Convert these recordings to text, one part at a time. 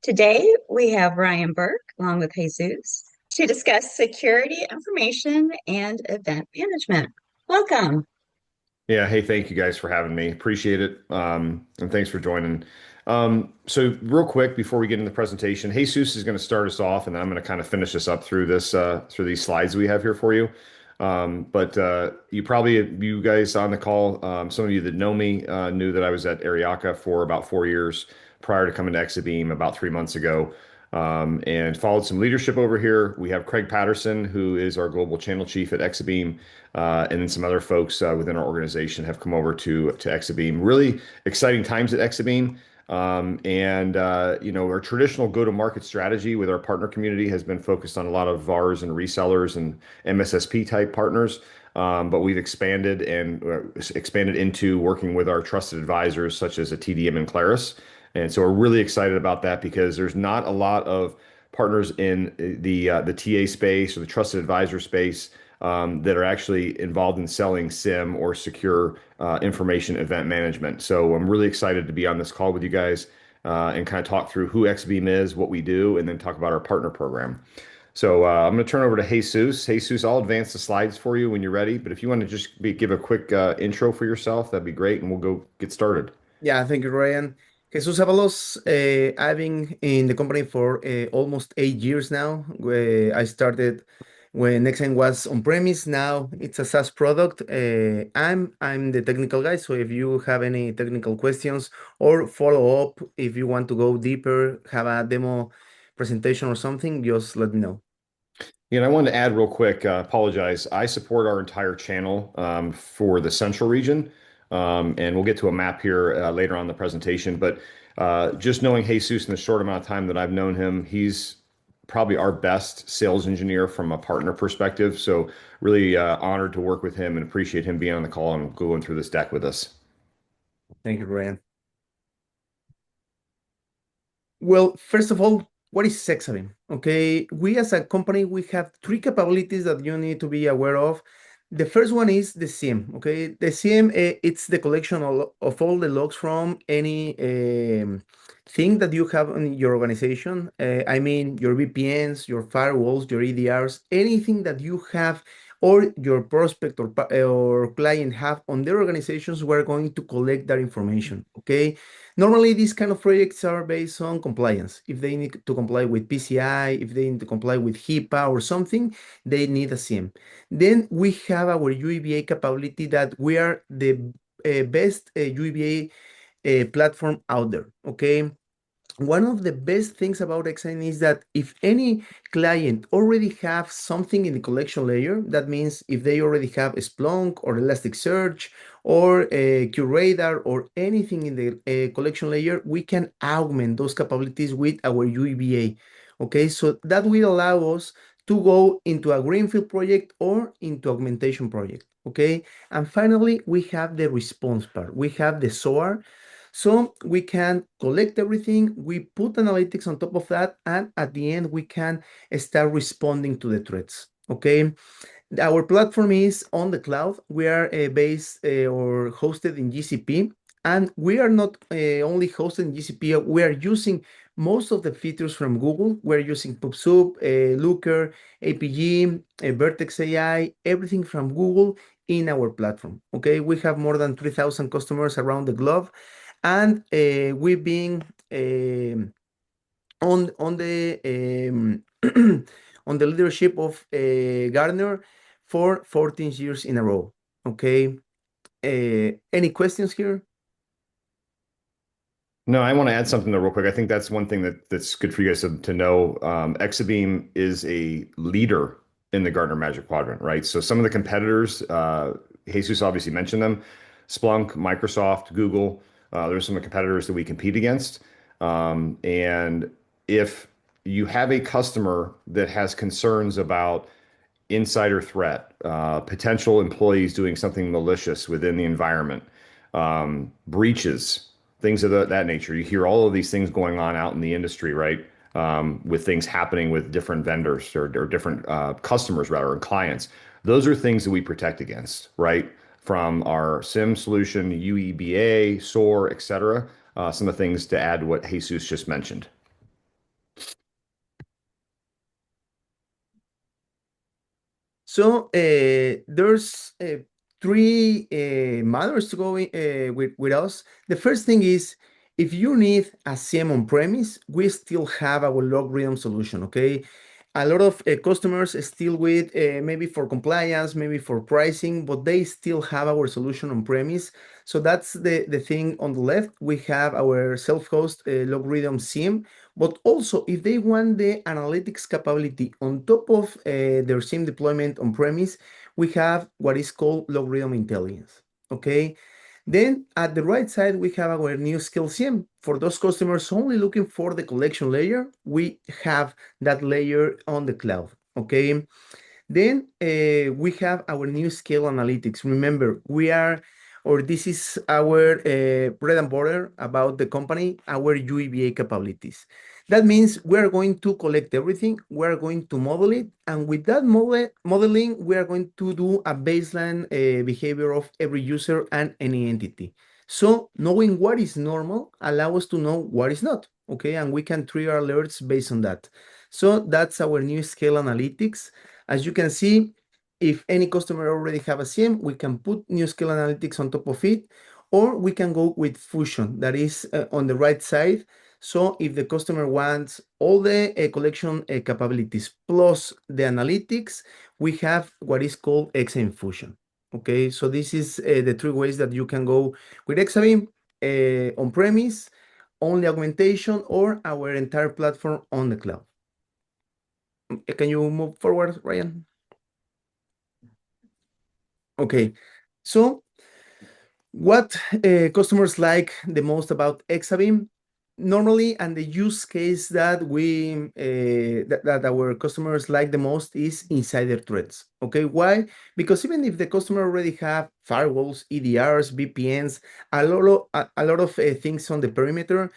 Today, we have Ryan Burke along with Jesus to discuss security information and event management. Welcome. Yeah, hey, thank you guys for having me. Appreciate it. And thanks for joining. So real quick before we get into the presentation, Jesus is going to start us off, and then I'm going to kind of finish us up through this through these slides we have here for you. But you guys on the call, some of you that know me knew that I was at Ariaka for about 4 years prior to coming to Exabeam about 3 months ago. And followed some leadership over here. We have Craig Patterson, who is our global channel chief at Exabeam. And then some other folks within our organization have come over to Exabeam. Really exciting times at Exabeam. Our traditional go-to-market strategy with our partner community has been focused on a lot of VARs and resellers and MSSP type partners. But we've expanded into working with our trusted advisors such as a TDM and Claris. And so we're really excited about that because there's not a lot of partners in the TA space or the trusted advisor space that are actually involved in selling SIEM or secure information event management. So I'm really excited to be on this call with you guys and kind of talk through who Exabeam is, what we do, and then talk about our partner program. So I'm going to turn over to Jesus. Jesus, I'll advance the slides for you when you're ready. But if you want to just give a quick intro for yourself, that'd be great, and we'll go get started. Yeah, thank you, Ryan. Jesus Avalos, I've been in the company for almost 8 years now. I started when Nexen was on premise. Now it's a SaaS product. I'm the technical guy, so if you have any technical questions or follow up, if you want to go deeper, have a demo presentation or something, just let me know. And I wanted to add real quick, apologize. I support our entire channel for the central region. And we'll get to a map here later on in the presentation. But just knowing Jesus in the short amount of time that I've known him, he's probably our best sales engineer from a partner perspective. So really honored to work with him and appreciate him being on the call and going through this deck with us. Thank you, Ryan. Well, first of all, what is Exabeam? Okay, we as a company, we have three capabilities that you need to be aware of. The first one is the SIEM. Okay, the SIEM, it's the collection of all the logs from any thing that you have in your organization. I mean, your VPNs, your firewalls, your EDRs, anything that you have or your prospect or client have on their organizations, we're going to collect that information. Okay. Normally, these kind of projects are based on compliance. If they need to comply with PCI, if they need to comply with HIPAA or something, they need a SIEM. Then we have our UEBA capability that we are the best UEBA platform out there. Okay. One of the best things about XN is that if any client already have something in the collection layer, that means if they already have a Splunk or Elasticsearch or a QRadar or anything in the collection layer, we can augment those capabilities with our UEBA. Okay, so that will allow us to go into a greenfield project or into augmentation project. Okay, and finally, we have the response part. We have the SOAR. So we can collect everything, we put analytics on top of that, and at the end, we can start responding to the threats. Okay. Our platform is on the cloud. We are based or hosted in GCP, and we are not only hosted in GCP, we are using most of the features from Google. We're using PubSub, Looker, APG, Vertex AI, everything from Google in our platform. Okay, we have more than 3,000 customers around the globe, and we've been on the on the leadership of Gartner for 14 years in a row. Okay. Any questions here? No, I want to add something there real quick. I think that's one thing that's good for you guys to know. Exabeam is a leader in the Gartner Magic Quadrant, right? So some of the competitors, Jesus obviously mentioned them, Splunk, Microsoft, Google. There's some of the competitors that we compete against. And if you have a customer that has concerns about insider threat, potential employees doing something malicious within the environment, breaches, things of that nature. You hear all of these things going on out in the industry, right? With things happening with different vendors or different customers, rather, and clients. Those are things that we protect against, right? From our SIM solution, UEBA, SOAR, et cetera. Some of the things to add to what Jesus just mentioned. So there's three matters to go with us. The first thing is if you need a SIEM on premise, we still have our logarithm solution. Okay. A lot of customers still with maybe for compliance, maybe for pricing, but they still have our solution on premise. So that's the thing on the left. We have our self-host logarithm SIEM, but also, if they want the analytics capability on top of their SIEM deployment on premise, we have what is called logarithm intelligence. Okay. Then at the right side, we have our new skill SIEM. For those customers only looking for the collection layer, we have that layer on the cloud. Okay. Then we have our new scale analytics. Remember, or this is our bread and butter about the company, our UEBA capabilities. That means we're going to collect everything, we're going to model it, and with that modeling, we are going to do a baseline behavior of every user and any entity. So knowing what is normal allow us to know what is not, okay? And we can trigger alerts based on that. So that's our new scale analytics. As you can see, if any customer already have a SIEM, we can put new skill analytics on top of it, or we can go with Fusion that is on the right side. So if the customer wants all the collection capabilities plus the analytics, we have what is called Exabeam Fusion. Okay, so this is the three ways that you can go with Exabeam on premise, only augmentation, or our entire platform on the cloud. Can you move forward, Ryan? Okay, so what customers like the most about Exabeam? Normally, and the use case that that our customers like the most is insider threats. Okay, why? Because even if the customer already have firewalls, EDRs, VPNs, a lot of things on the perimeter,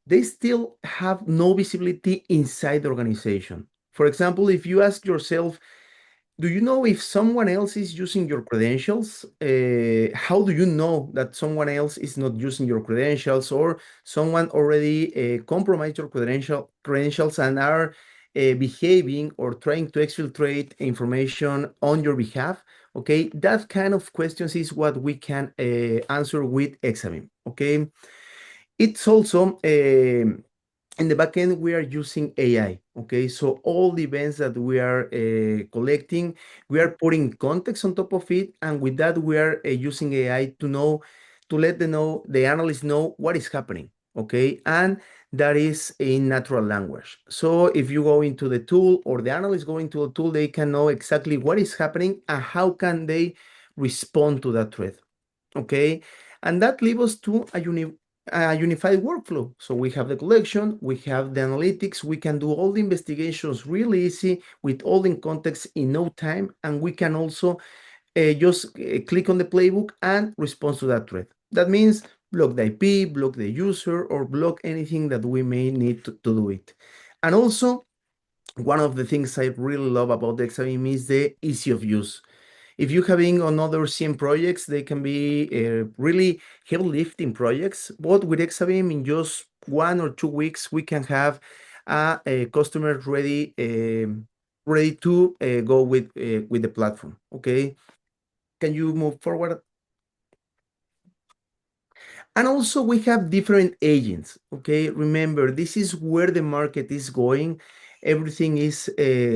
they still have no visibility inside the organization. For example, if you ask yourself, do you know if someone else is using your credentials? How do you know that someone else is not using your credentials, or someone already compromised your credentials and are behaving or trying to exfiltrate information on your behalf? Okay, that kind of questions is what we can answer with Exabeam. Okay, it's also in the backend, we are using AI. Okay, so all the events that we are collecting, we are putting context on top of it, and with that, we are using AI to let the analyst know what is happening. Okay, and that is in natural language. So if you go into the tool or the analyst go into a tool, they can know exactly what is happening and how can they respond to that threat. Okay, and that leads us to a unified workflow. So we have the collection, we have the analytics, we can do all the investigations really easy with all in context in no time, and we can also just click on the playbook and respond to that threat. That means block the IP, block the user, or block anything that we may need to do it. And also, one of the things I really love about the Exabeam is the easy of use. If you having on other SIEM projects, they can be really heavy lifting projects, but with Exabeam in just 1 or 2 weeks, we can have a customer ready to go with the platform. Okay, can you move forward? And also we have different agents. Okay, remember, this is where the market is going. Everything is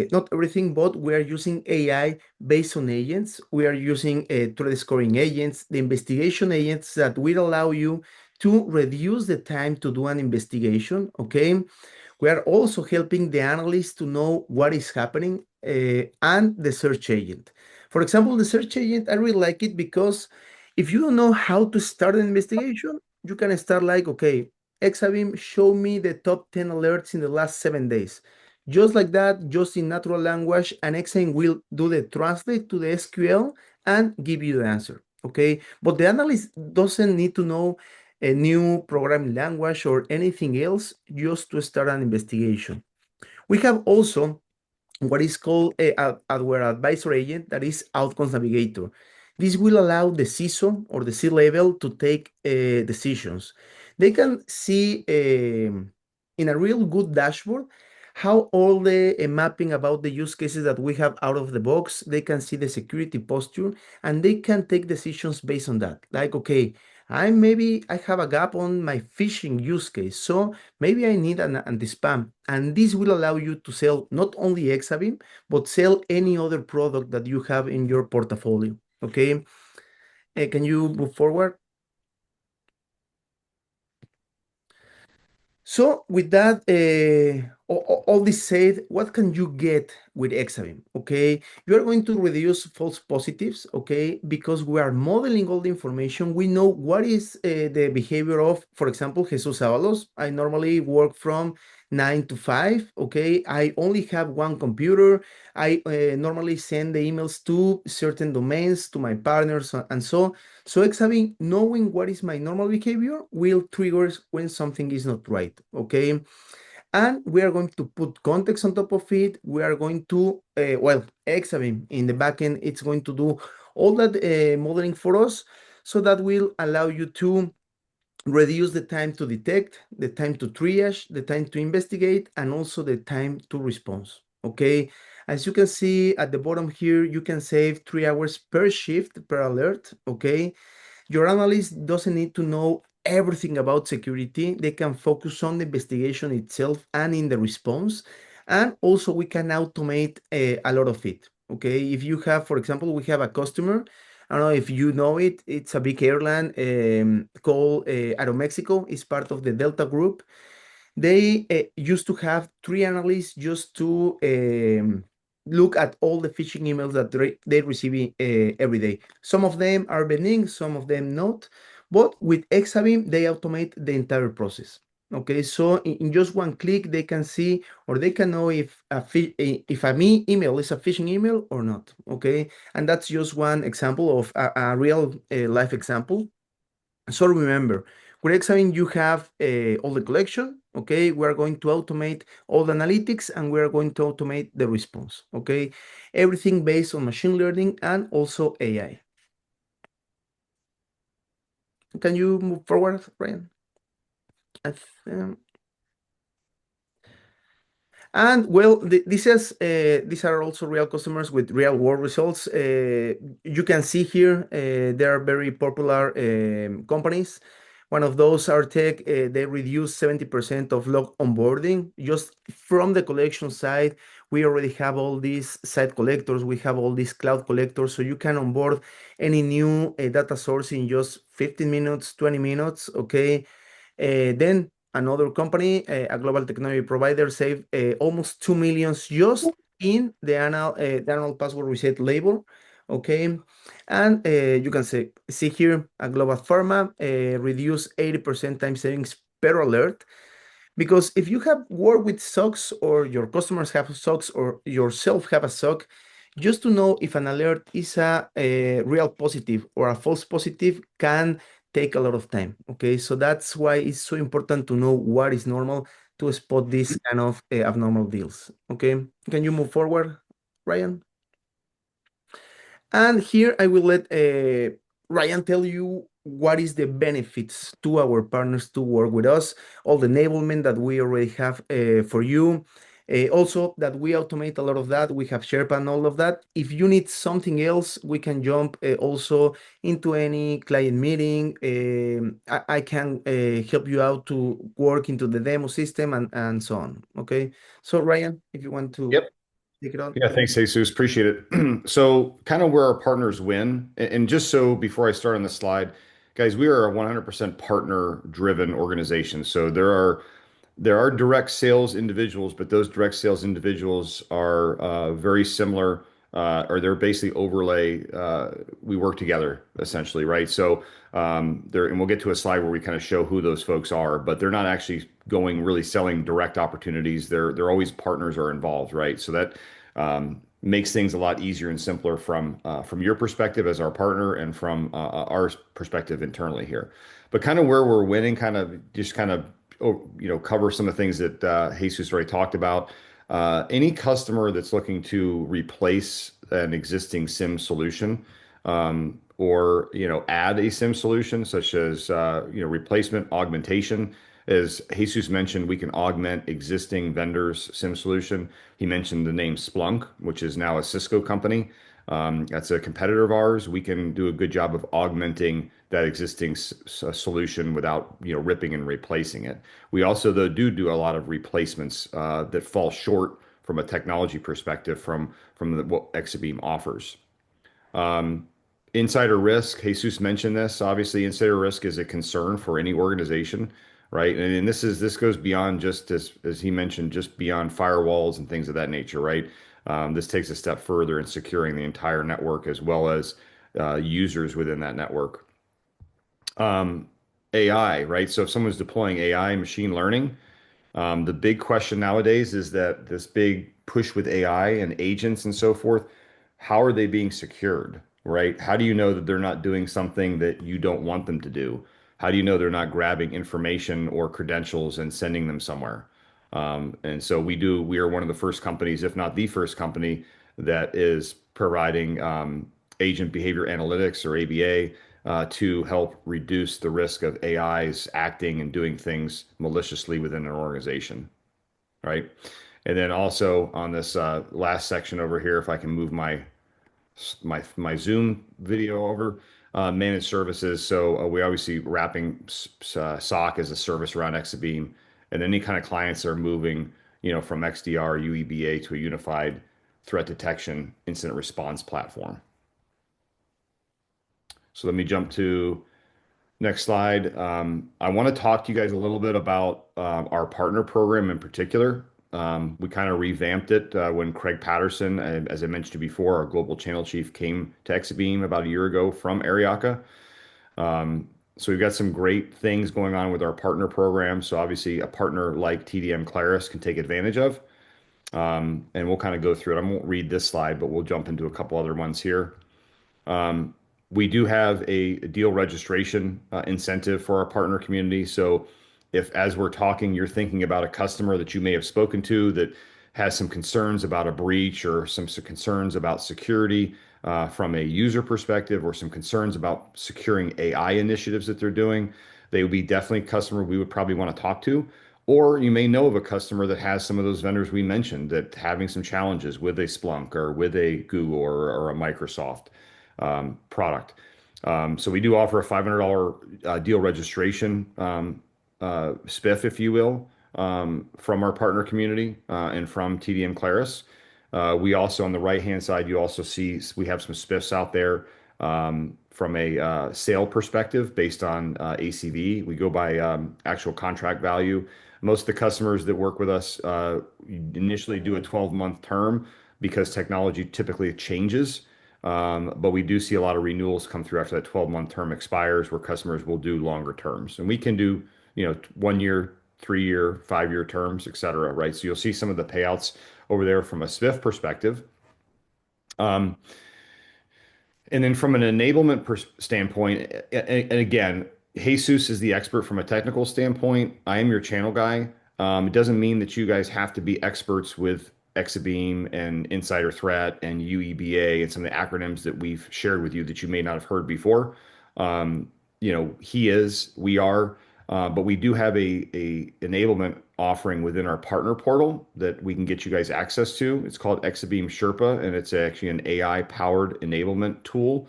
not everything, but we are using AI based on agents. We are using threat scoring agents, the investigation agents that will allow you to reduce the time to do an investigation. Okay, we are also helping the analyst to know what is happening, and the search agent. For example, the search agent, I really like it because if you don't know how to start an investigation, you can start like, okay, Exabeam, show me the top 10 alerts in the last 7 days. Just like that, just in natural language, and Exabeam will do the translate to the SQL and give you the answer. Okay, but the analyst doesn't need to know a new programming language or anything else just to start an investigation. We have also what is called our advisor agent, that is Outcomes Navigator. This will allow the CISO or the C-level to take decisions. They can see in a real good dashboard how all the mapping about the use cases that we have out of the box, they can see the security posture and they can take decisions based on that. Like, okay, I have a gap on my phishing use case, so maybe I need an anti-spam. And this will allow you to sell not only Exabeam, but sell any other product that you have in your portfolio. Okay. Can you move forward? So with that, all this said, what can you get with Exabeam? Okay, you are going to reduce false positives, okay, because we are modeling all the information. We know what is the behavior of, for example, Jesus Avalos. I normally work from 9 to 5, okay. I only have one computer. I normally send the emails to certain domains, to my partners, and so Exabeam, knowing what is my normal behavior will trigger when something is not right, okay? And we are going to put context on top of it. We are going to, Exabeam in the backend, it's going to do all that modeling for us. So that will allow you to reduce the time to detect, the time to triage, the time to investigate, and also the time to response. Okay. As you can see at the bottom here, you can save 3 hours per shift per alert. Okay. Your analyst doesn't need to know everything about security. They can focus on the investigation itself and in the response. And also we can automate a lot of it. Okay. If you have, for example, we have a customer, I don't know if you know it, it's a big airline called Aeromexico. It's part of the Delta Group. They used to have 3 analysts just to look at all the phishing emails that they receive every day. Some of them are benign, some of them not. But with Exabeam, they automate the entire process. Okay, so in just one click, they can see or they can know if a me email is a phishing email or not. Okay, and that's just one example of a real life example. So remember, with Exabeam, you have all the collection. Okay, we are going to automate all the analytics and we are going to automate the response. Okay, everything based on machine learning and also AI. Can you move forward, Ryan? I th- And well, these are also real customers with real world results. You can see here they are very popular companies. One of those are tech. They reduce 70% of log onboarding just from the collection side. We already have all these site collectors. We have all these cloud collectors, so you can onboard any new data source in just 15 minutes, 20 minutes. Okay, then another company, a global technology provider, saved almost 2 millions just in the annual password reset label. Okay, and you can see here a global pharma reduce 80% time savings per alert. Because if you have worked with SOCs or your customers have SOCs or yourself have a SOC, just to know if an alert is a real positive or a false positive can take a lot of time. Okay, so that's why it's so important to know what is normal to spot these kind of abnormal deals. Okay, can you move forward, Ryan? And here I will let Ryan tell you what is the benefits to our partners to work with us, all the enablement that we already have for you. Also, that we automate a lot of that. We have Sherpa and all of that. If you need something else, we can jump also into any client meeting. I can help you out to work into the demo system and so on. Okay. So, Ryan, if you want to Yep. take it on. Yeah, thanks, Jesus. Appreciate it. So, kind of where our partners win, and just so before I start on the slide, guys, we are a 100% partner-driven organization. So there are direct sales individuals, but those direct sales individuals are very similar, or they're basically overlay. We work together essentially, right? So there, and we'll get to a slide where we kind of show who those folks are, but they're not actually going really selling direct opportunities. They're always partners are involved, right? So that makes things a lot easier and simpler from your perspective as our partner and from our perspective internally here. But kind of where we're winning, kind of just kind of cover some of the things that Jesus already talked about. Any customer that's looking to replace an existing SIM solution, or add a SIM solution, such as replacement, augmentation, As Jesus mentioned, we can augment existing vendors' SIM solution. He mentioned the name Splunk, which is now a Cisco company. That's a competitor of ours. We can do a good job of augmenting that existing solution without, ripping and replacing it. We also, though, do a lot of replacements that fall short from a technology perspective from what Exabeam offers. Um, Insider risk, Jesus mentioned this. Obviously, insider risk is a concern for any organization, right? And this goes beyond just as he mentioned, just beyond firewalls and things of that nature, right? This takes a step further in securing the entire network as well as users within that network. Um, AI, right? So if someone's deploying AI, machine learning, the big question nowadays is that this big push with AI and agents and so forth, how are they being secured, right? How do you know that they're not doing something that you don't want them to do? How do you know they're not grabbing information or credentials and sending them somewhere? And so we are one of the first companies, if not the first company, that is providing agent behavior analytics or ABA to help reduce the risk of AIs acting and doing things maliciously within an organization, right? And then also on this last section over here, if I can move my Zoom video over, managed services. So we obviously wrapping SOC as a service around Exabeam, and any kind of clients are moving, from XDR, UEBA to a unified threat detection incident response platform. So let me jump to next slide. I want to talk to you guys a little bit about our partner program in particular. We kind of revamped it when Craig Patterson, as I mentioned before, our global channel chief, came to Exabeam about a year ago from Ariaka. So we've got some great things going on with our partner program. So obviously, a partner like TDM Claris can take advantage of. And we'll kind of go through it. I won't read this slide, but we'll jump into a couple other ones here. Um, we do have a deal registration incentive for our partner community. So if, as we're talking, you're thinking about a customer that you may have spoken to that has some concerns about a breach or some concerns about security from a user perspective or some concerns about securing AI initiatives that they're doing, they would be definitely a customer we would probably want to talk to. Or you may know of a customer that has some of those vendors we mentioned that having some challenges with a Splunk or with a Google or a Microsoft product. So we do offer a $500 deal registration spiff, if you will, from our partner community and from TDM Claris. We also, on the right-hand side, you also see we have some spiffs out there from a sale perspective based on ACV. We go by actual contract value. Most of the customers that work with us initially do a 12-month term because technology typically changes. But we do see a lot of renewals come through after that 12-month term expires where customers will do longer terms. And we can do, 1 year, 3 year, 5 year terms, et cetera, right? So you'll see some of the payouts over there from a SPIF perspective. Um, and then from an enablement standpoint, and again, Jesus is the expert from a technical standpoint. I am your channel guy. It doesn't mean that you guys have to be experts with Exabeam and Insider Threat and UEBA and some of the acronyms that we've shared with you that you may not have heard before. He is, we are, but we do have a enablement offering within our partner portal that we can get you guys access to. It's called Exabeam Sherpa, and it's actually an AI-powered enablement tool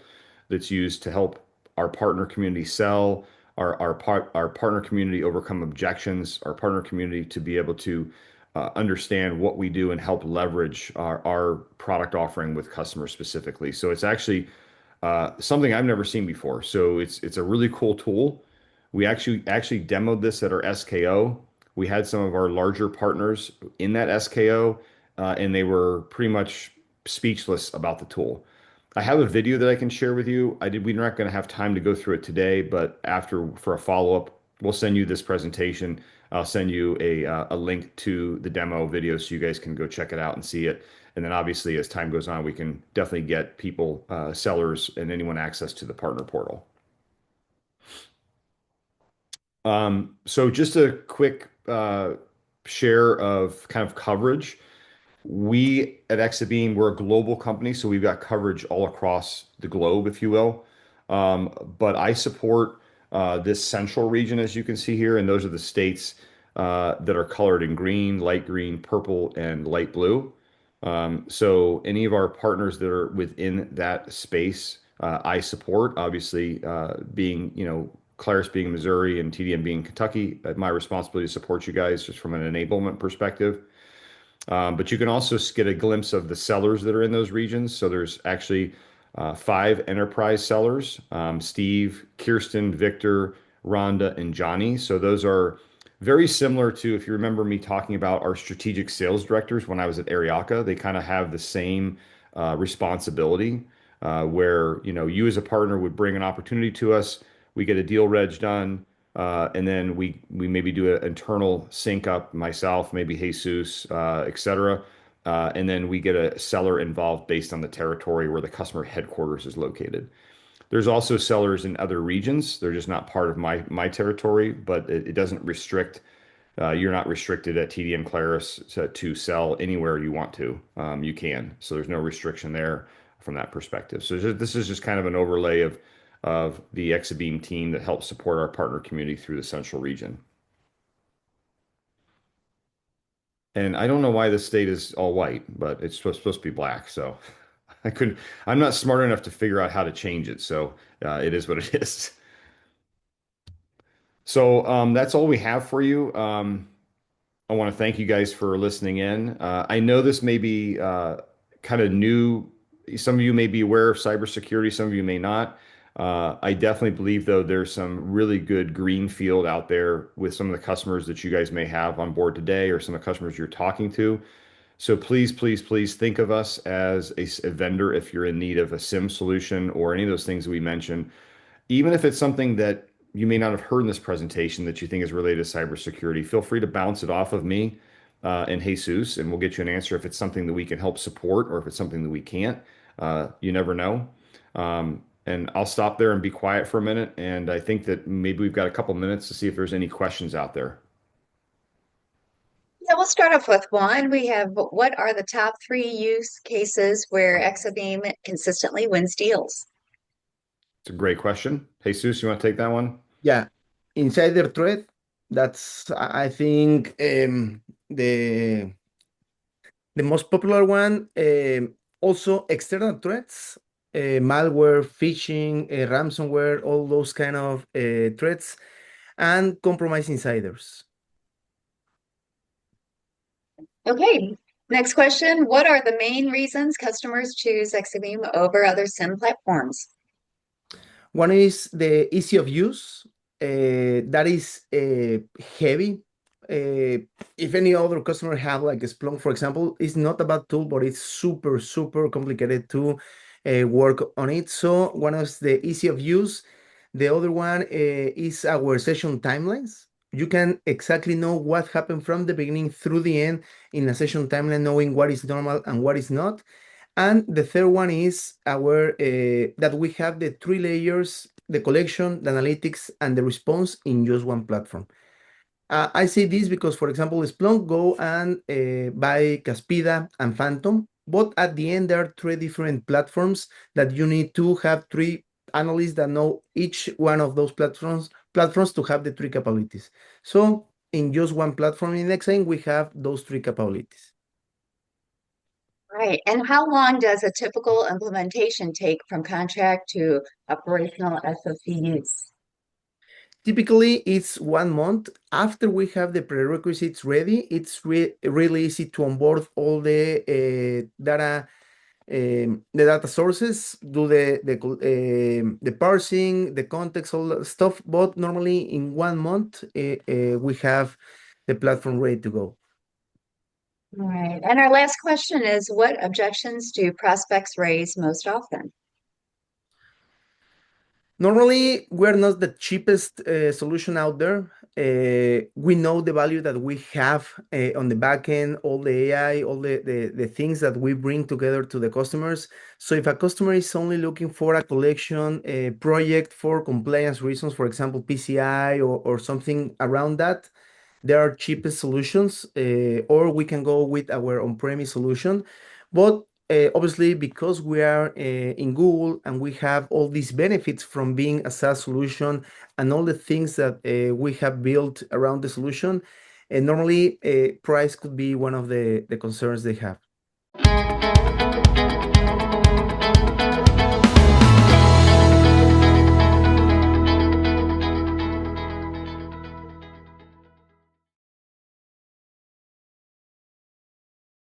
that's used to help our partner community sell, our partner community overcome objections, our partner community to be able to understand what we do and help leverage our product offering with customers specifically. So it's actually something I've never seen before. So it's a really cool tool. We actually demoed this at our SKO. We had some of our larger partners in that SKO, and they were pretty much speechless about the tool. I have a video that I can share with you. We're not going to have time to go through it today, but after for a follow-up, we'll send you this presentation. I'll send you a link to the demo video so you guys can go check it out and see it. And then obviously, as time goes on, we can definitely get people, sellers, and anyone access to the partner portal. So just a quick share of kind of coverage. We at Exabeam, we're a global company, so we've got coverage all across the globe, if you will. But I support this central region, as you can see here, and those are the states that are colored in green, light green, purple, and light blue. So any of our partners that are within that space, I support. Obviously, being Claris being Missouri and TDM being Kentucky, my responsibility to support you guys just from an enablement perspective. But you can also get a glimpse of the sellers that are in those regions. So there's actually five enterprise sellers, Steve, Kirsten, Victor, Rhonda, and Johnny. So those are very similar to, if you remember me talking about our strategic sales directors when I was at Ariaka, they kind of have the same responsibility where, you as a partner would bring an opportunity to us, we get a deal reg done, and then we maybe do an internal sync up, myself, maybe Jesus, et cetera. And then we get a seller involved based on the territory where the customer headquarters is located. There's also sellers in other regions. They're just not part of my territory, but it doesn't restrict. You're not restricted at TDM Claris to sell anywhere you want to. You can. So there's no restriction there from that perspective. So this is just kind of an overlay of the Exabeam team that helps support our partner community through the central region. And I don't know why the state is all white, but it's supposed to be black. So I'm not smart enough to figure out how to change it. So it is what it is. So that's all we have for you. I want to thank you guys for listening in. I know this may be kind of new. Some of you may be aware of cybersecurity, some of you may not. I definitely believe, though, there's some really good green field out there with some of the customers that you guys may have on board today or some of the customers you're talking to. So please, please, please think of us as a vendor if you're in need of a SIEM solution or any of those things that we mentioned. Even if it's something that you may not have heard in this presentation that you think is related to cybersecurity, feel free to bounce it off of me and Jesus, and we'll get you an answer if it's something that we can help support or if it's something that we can't. You never know. And I'll stop there and be quiet for a minute. And I think that maybe we've got a couple minutes to see if there's any questions out there. Yeah, we'll start off with one. We have what are the top three use cases where Exabeam consistently wins deals? It's a great question. Jesus, you want to take that one? Yeah, insider threat. That's I think the most popular one. Also external threats, malware, phishing, ransomware, all those kind of threats, and compromised insiders. Okay, next question. What are the main reasons customers choose Exabeam over other SIM platforms? One is the easy of use. That is heavy. If any other customer have like a Splunk, for example, it's not a bad tool, but it's super, super complicated to work on it. So one is the easy of use. The other one is our session timelines. You can exactly know what happened from the beginning through the end in a session timeline, knowing what is normal and what is not. And the third one is our that we have the three layers, the collection, the analytics, and the response in just one platform. I say this because, for example, Splunk go and buy Caspida and Phantom, but at the end there are three different platforms that you need to have three analysts that know each one of those platforms to have the three capabilities. So in just one platform in Exane, we have those three capabilities. Right. And how long does a typical implementation take from contract to operational SOC use? Typically, it's 1 month. After we have the prerequisites ready, it's really easy to onboard all the data sources, do the parsing, the context, all that stuff. But normally, in 1 month, we have the platform ready to go. All right. And our last question is, what objections do prospects raise most often? Normally, we're not the cheapest solution out there. We know the value that we have on the back end, all the AI, all the things that we bring together to the customers. So if a customer is only looking for a collection project for compliance reasons, for example, PCI or something around that, there are cheapest solutions, or we can go with our on-premise solution. But obviously, because we are in Google and we have all these benefits from being a SaaS solution and all the things that we have built around the solution, normally price could be one of the concerns they have.